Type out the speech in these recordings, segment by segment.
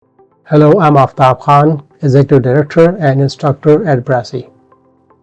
Hello, I'm Aftab Khan, Executive Director and Instructor at Brasi.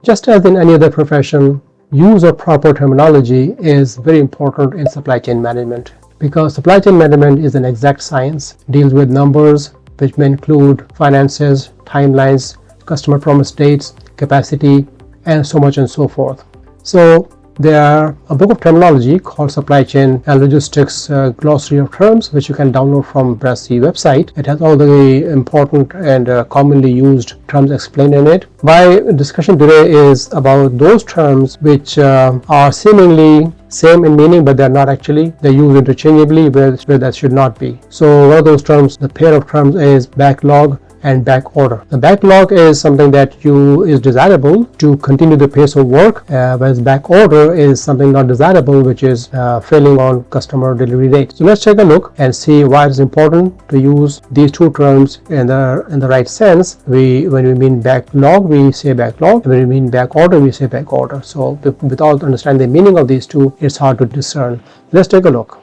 Just as in any other profession, use of proper terminology is very important in supply chain management because supply chain management is an exact science, deals with numbers which may include finances, timelines, customer promise dates, capacity, and so much and so forth. So there are a book of terminology called Supply Chain and Logistics Glossary of Terms, which you can download from Brasi website. It has all the important and commonly used terms explained in it. My discussion today is about those terms which are seemingly same in meaning, but they're not actually. They're used interchangeably where that should not be. So one of those terms, the pair of terms is backlog and back order. The backlog is something that is desirable to continue the pace of work, whereas back order is something not desirable, which is failing on customer delivery date. So let's take a look and see why it's important to use these two terms in the right sense. When we mean backlog, we say backlog. When we mean back order, we say back order. So without understanding the meaning of these two, it's hard to discern. Let's take a look.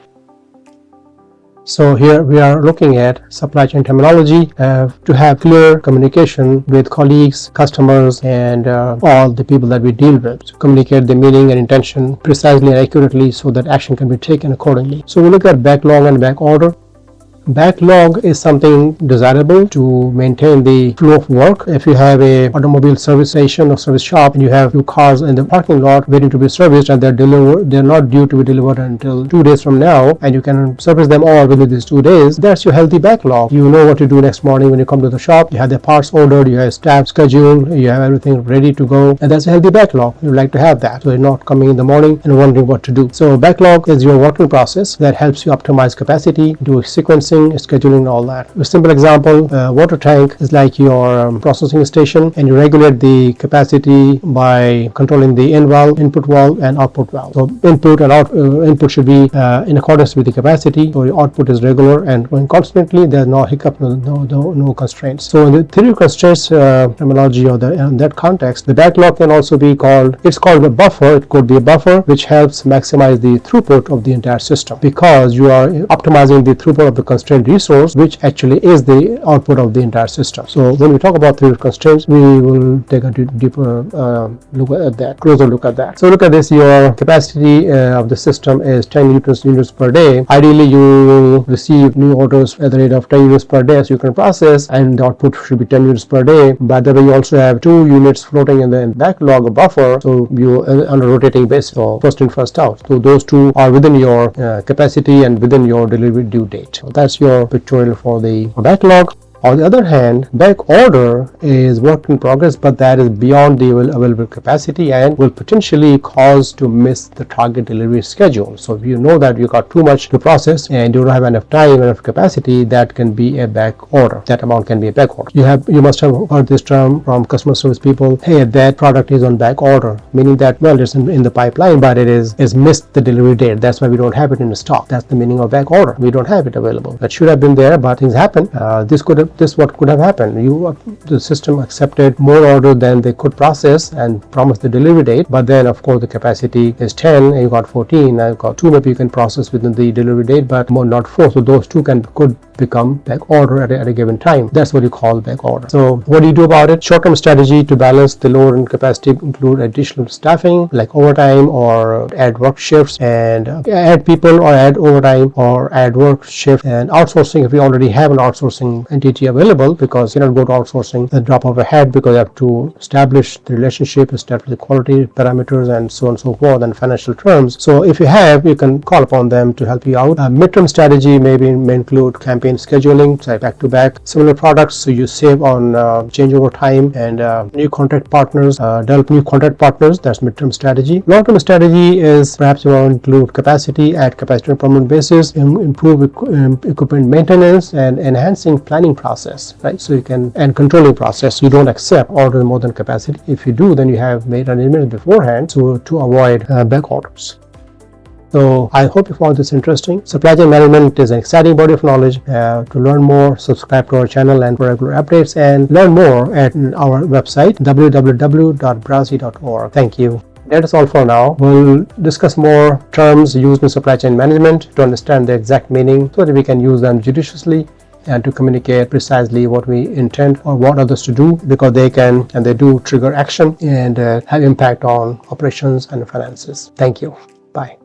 So here we are looking at supply chain terminology to have clear communication with colleagues, customers, and all the people that we deal with, to communicate the meaning and intention precisely and accurately so that action can be taken accordingly. So we look at backlog and back order. Backlog is something desirable to maintain the flow of work. If you have a automobile service station or service shop and you have few cars in the parking lot waiting to be serviced and they're not due to be delivered until 2 days from now, and you can service them all within these 2 days, that's your healthy backlog. You know what to do next morning when you come to the shop. You have the parts ordered, you have staff scheduled, you have everything ready to go, and that's a healthy backlog. You like to have that, so you're not coming in the morning and wondering what to do. So backlog is your working process that helps you optimize capacity, do sequencing, scheduling, all that. A simple example, water tank is like your processing station, and you regulate the capacity by controlling the in valve, input valve, and output valve. So input and input should be in accordance with the capacity, so your output is regular and going constantly. There's no hiccup, no constraints. So in the theory of constraints terminology or in that context, the backlog can also be called a buffer. It could be a buffer which helps maximize the throughput of the entire system because you are optimizing the throughput of the constraint resource, which actually is the output of the entire system. So when we talk about theory of constraints, we will take a deeper closer look at that. So look at this, your capacity of the system is 10 units per day. Ideally, you will receive new orders at the rate of 10 units per day, so you can process, and the output should be 10 units per day. By the way, you also have 2 units floating in the backlog buffer, so you on a rotating basis, so first in, first out. So those two are within your capacity and within your delivery due date. So that's your pictorial for the backlog. On the other hand, back order is work in progress, but that is beyond the available capacity and will potentially cause to miss the target delivery schedule. So if you know that you got too much to process and you don't have enough time, enough capacity, that can be a back order. That amount can be a back order. You must have heard this term from customer service people. Hey, that product is on back order, meaning that, well, it's in the pipeline, but it is missed the delivery date. That's why we don't have it in stock. That's the meaning of back order. We don't have it available. That should have been there, but things happen. This what could have happened. The system accepted more order than they could process and promised the delivery date, but then of course the capacity is 10 and you got 14, and you got 2 maybe you can process within the delivery date, but more not 4. So those 2 could become back order at a given time. That's what you call back order. So what do you do about it? Short-term strategy to balance the load and capacity include additional staffing like overtime, or add work shifts and add people, or add overtime, or add work shift, and outsourcing if you already have an outsourcing entity available, because you cannot go to outsourcing and drop of a hat, because you have to establish the relationship, establish the quality parameters, and so on and so forth, and financial terms. So if you have, you can call upon them to help you out. Midterm strategy may include campaign scheduling, say back to back similar products, so you save on changeover time, and new contract partners, develop new contract partners. That's midterm strategy. Long-term strategy is perhaps you want to include capacity, add capacity on a permanent basis, improve equipment maintenance, and enhancing planning process, right? So you can, and controlling process. You don't accept orders more than capacity. If you do, then you have made arrangements beforehand to avoid back orders. So I hope you found this interesting. Supply chain management is an exciting body of knowledge. To learn more, subscribe to our channel and for regular updates, and learn more at our website www.brasi.org. Thank you. That is all for now. We'll discuss more terms used in supply chain management to understand the exact meaning so that we can use them judiciously and to communicate precisely what we intend or what others to do, because they can and they do trigger action and have impact on operations and finances. Thank you. Bye.